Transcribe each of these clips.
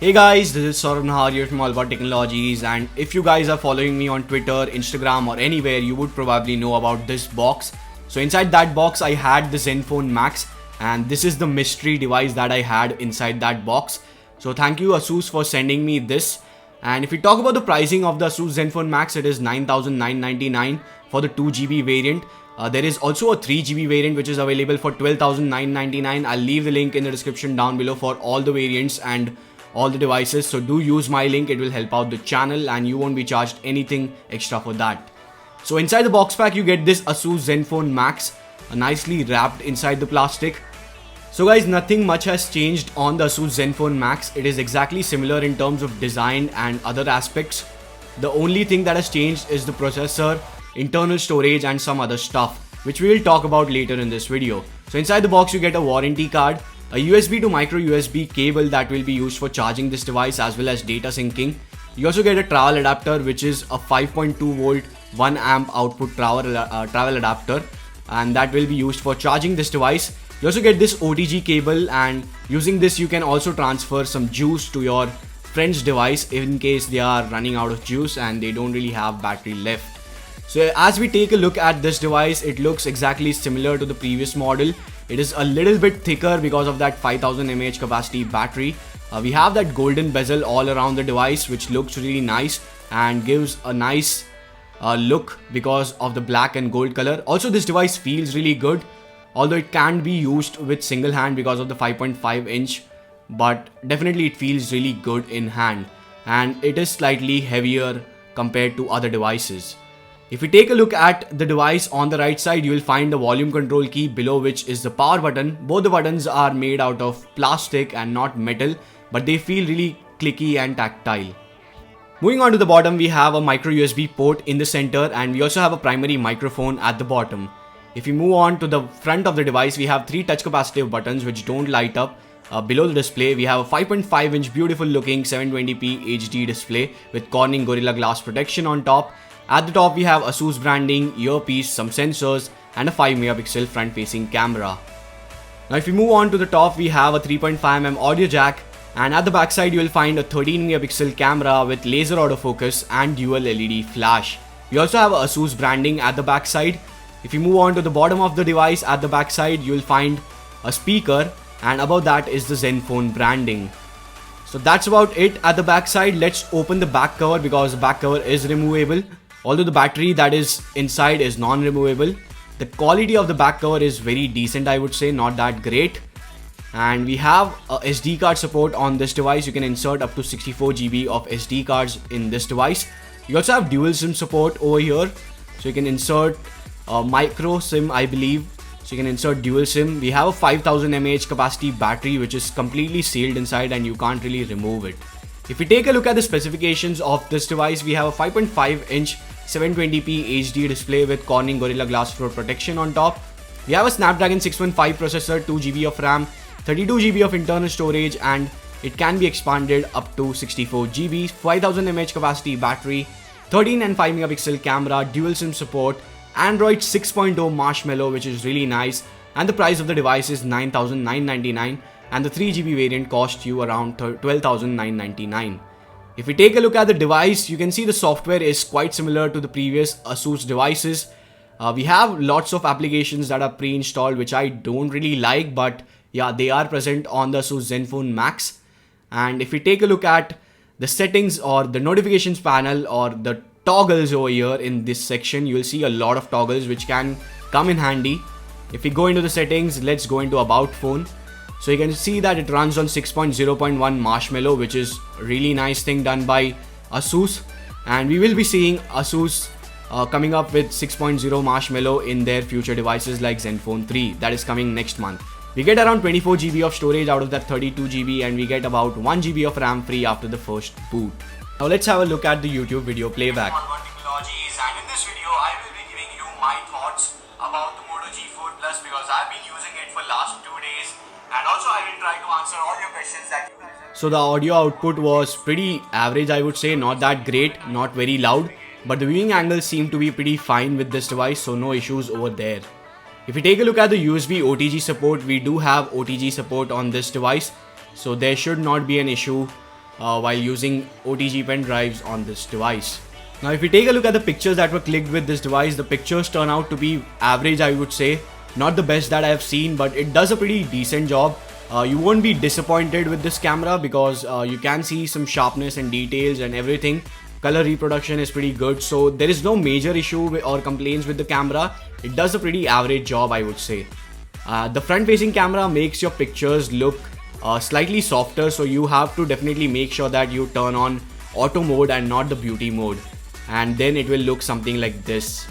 Hey guys, this is Saurabh Nahar here from All About Technologies, and if you guys are following me on Twitter, Instagram or anywhere, you would probably know about this box. So inside that box I had the Zenfone Max, and this is the mystery device that I had inside that box. So thank you Asus for sending me this. And if we talk about the pricing of the Asus Zenfone Max, it is 9,999 for the 2GB variant. There is also a 3GB variant which is available for 12,999. I'll leave the link in the description down below for all the variants and all the devices, so do use my link. It will help out the channel and you won't be charged anything extra for that. So inside the box pack you get this Asus Zenfone Max, nicely wrapped inside the plastic. So guys, nothing much has changed on the Asus Zenfone Max. It is exactly similar in terms of design and other aspects. The only thing that has changed is the processor, internal storage and some other stuff, which we will talk about later in this video. So inside the box you get a warranty card, a USB to micro USB cable that will be used for charging this device as well as data syncing. You also get a travel adapter, which is a 5.2 volt 1 amp output travel adapter, and that will be used for charging this device. You also get this OTG cable, and using this you can also transfer some juice to your friend's device in case they are running out of juice and they don't really have battery left. So as we take a look at this device, it looks exactly similar to the previous model. It is a little bit thicker because of that 5000 mAh capacity battery. We have that golden bezel all around the device, which looks really nice and gives a nice look because of the black and gold color. Also, this device feels really good, although it can't be used with single hand because of the 5.5 inch, but definitely it feels really good in hand, and it is slightly heavier compared to other devices. If we take a look at the device, on the right side you will find the volume control key, below which is the power button. Both the buttons are made out of plastic and not metal, but they feel really clicky and tactile. Moving on to the bottom, we have a micro USB port in the center, and we also have a primary microphone at the bottom. If we move on to the front of the device, we have 3 touch capacitive buttons which don't light up. Below the display we have a 5.5 inch beautiful looking 720p HD display with Corning Gorilla Glass protection on top. At the top we have Asus branding, earpiece, some sensors and a 5 megapixel front facing camera. Now if we move on to the top, we have a 3.5mm audio jack, and at the back side you will find a 13 megapixel camera with laser autofocus and dual LED flash. We also have Asus branding at the back side. If you move on to the bottom of the device, at the back side you will find a speaker, and above that is the Zenfone branding. So that's about it at the back side. Let's open the back cover because the back cover is removable, although the battery that is inside is non-removable. The quality of the back cover is very decent, I would say, not that great. And we have a SD card support on this device. You can insert up to 64GB of SD cards in this device. You also have dual SIM support over here, so you can insert a micro SIM, I believe. So you can insert dual SIM. We have a 5000 mAh capacity battery which is completely sealed inside and you can't really remove it. If we take a look at the specifications of this device, we have a 5.5 inch 720p HD display with Corning Gorilla Glass Pro protection on top. We have a Snapdragon 615 processor, 2GB of RAM, 32GB of internal storage, and it can be expanded up to 64GB, 5000 mAh capacity battery, 13 and 5 megapixel camera, dual SIM support, Android 6.0 Marshmallow, which is really nice, and the price of the device is 9,999, and the 3GB variant costs you around 12,999. If we take a look at the device, you can see the software is quite similar to the previous Asus devices. We have lots of applications that are pre-installed which I don't really like, but yeah, they are present on the Asus Zenfone Max. And if we take a look at the settings or the notifications panel or the toggles over here in this section, you will see a lot of toggles which can come in handy. If we go into the settings, let's go into About Phone. So you can see that it runs on 6.0.1 Marshmallow, which is a really nice thing done by Asus, and we will be seeing Asus coming up with 6.0 Marshmallow in their future devices like Zenfone 3 that is coming next month. We get around 24GB of storage out of that 32GB, and we get about 1GB of RAM free after the first boot. Now let's have a look at the YouTube video playback. Technologies, and in this video I will be giving you my thoughts about the Moto G4 Plus because I've been using it for last 2 days, and also I will try to answer all your questions that you guys have. So the audio output was pretty average, I would say, not that great, not very loud, but the viewing angles seem to be pretty fine with this device, so no issues over there. If we take a look at the USB OTG support, we do have OTG support on this device, so there should not be an issue while using OTG pen drives on this device. Now if we take a look at the pictures that were clicked with this device, the pictures turn out to be average, I would say. Not the best that I have seen, but it does a pretty decent job. You won't be disappointed with this camera because you can see some sharpness and details and everything. Color reproduction is pretty good, so there is no major issue or complaints with the camera. It does a pretty average job, I would say. The front facing camera makes your pictures look slightly softer, so you have to definitely make sure that you turn on auto mode and not the beauty mode, and then it will look something like this.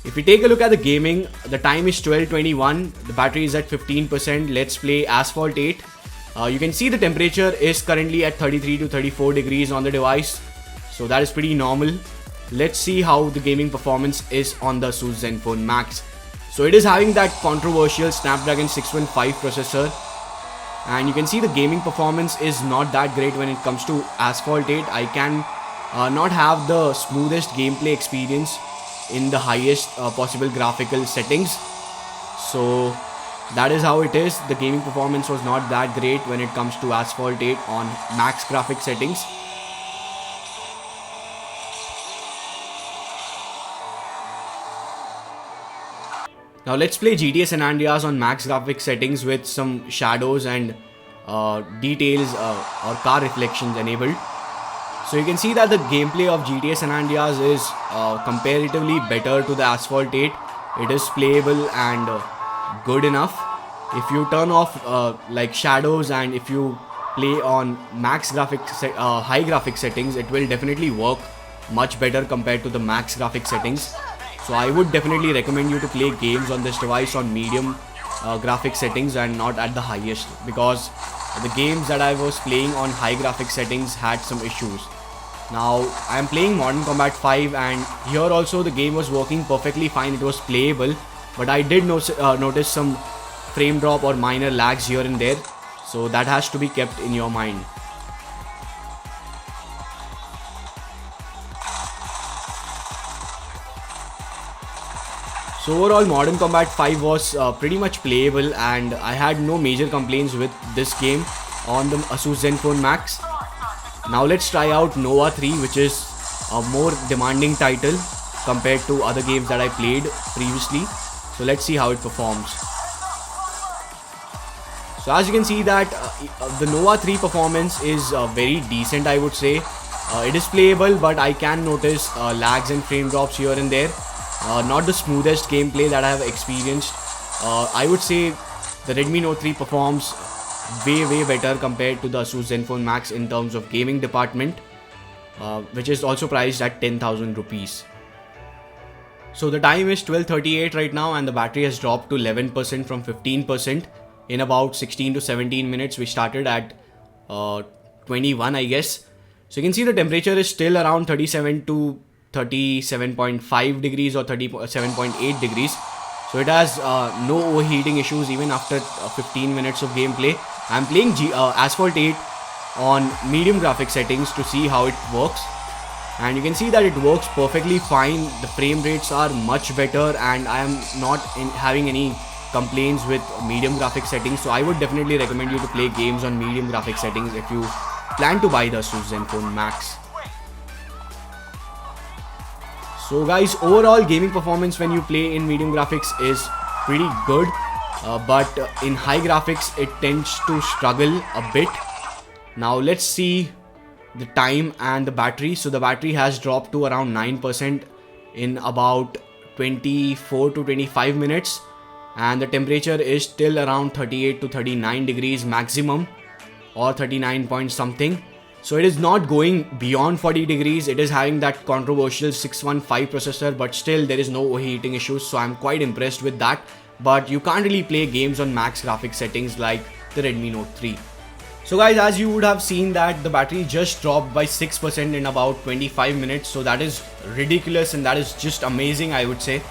If we take a look at the gaming, the time is 12:21, the battery is at 15%. Let's play Asphalt 8. You can see the temperature is currently at 33 to 34 degrees on the device, so that is pretty normal. Let's see how the gaming performance is on the Asus Zenfone Max. So it is having that controversial Snapdragon 615 processor, and you can see the gaming performance is not that great when it comes to Asphalt 8. I can not have the smoothest gameplay experience in the highest possible graphical settings, so that is how it is. The gaming performance was not that great when it comes to Asphalt 8 on max graphic settings. Now let's play GTA San Andreas on max graphic settings with some shadows and details or car reflections enabled. So you can see that the gameplay of GTA San Andreas is comparatively better to the Asphalt 8. It is playable and good enough. If you turn off like shadows and if you play on max high graphic settings, it will definitely work much better compared to the max graphic settings. So I would definitely recommend you to play games on this device on medium graphic settings and not at the highest, because the games that I was playing on high graphic settings had some issues. Now I am playing Modern Combat 5, and here also the game was working perfectly fine. It was playable, but I did notice some frame drop or minor lags here and there, so that has to be kept in your mind. So overall, Modern Combat 5 was pretty much playable, and I had no major complaints with this game on the Asus Zenfone Max. Now let's try out Nova 3, which is a more demanding title compared to other games that I played previously. So let's see how it performs. So as you can see that the Nova 3 performance is very decent, I would say. It is playable, but I can notice lags and frame drops here and there. Not the smoothest gameplay that I have experienced. I would say the Redmi Note 3 performs way better compared to the Asus Zenfone Max in terms of gaming department, which is also priced at 10,000 rupees. So the time is 12:38 right now, and the battery has dropped to 11% from 15% in about 16 to 17 minutes. We started at 21, I guess. So you can see the temperature is still around 37 to 37.5 degrees or 37.8 degrees. So it has no overheating issues even after 15 minutes of gameplay. I'm playing Asphalt 8 on medium graphic settings to see how it works, and you can see that it works perfectly fine. The frame rates are much better, and I am not having any complaints with medium graphic settings. So I would definitely recommend you to play games on medium graphic settings if you plan to buy the Asus Zenfone Max. So guys, overall gaming performance when you play in medium graphics is pretty good, but in high graphics it tends to struggle a bit. Now let's see the time and the battery. So the battery has dropped to around 9% in about 24 to 25 minutes, and the temperature is still around 38 to 39 degrees maximum, or 39 point something. So it is not going beyond 40 degrees. It is having that controversial 615 processor, but still there is no overheating issues. So I'm quite impressed with that. But you can't really play games on max graphic settings like the Redmi Note 3. So guys, as you would have seen that the battery just dropped by 6% in about 25 minutes. So that is ridiculous, and that is just amazing, I would say.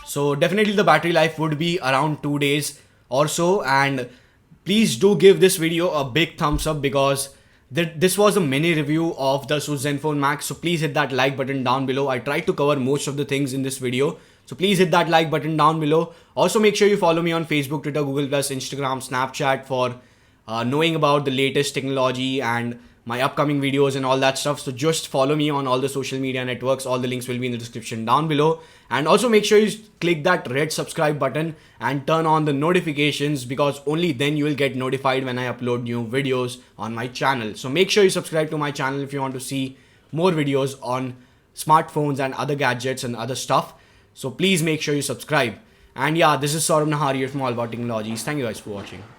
So definitely the battery life would be around 2 days or so. And please do give this video a big thumbs up, because this was a mini review of the Asus Zenfone Max. So please hit that like button down below. I tried to cover most of the things in this video, so please hit that like button down below. Also make sure you follow me on Facebook, Twitter, Google+, Instagram, Snapchat for knowing about the latest technology and my upcoming videos and all that stuff. So just follow me on all the social media networks. All the links will be in the description down below. And also make sure you click that red subscribe button and turn on the notifications, because only then you will get notified when I upload new videos on my channel. So make sure you subscribe to my channel if you want to see more videos on smartphones and other gadgets and other stuff. So please make sure you subscribe. And yeah, this is Saurabh Nahar here from All About Technologies. Thank you guys for watching.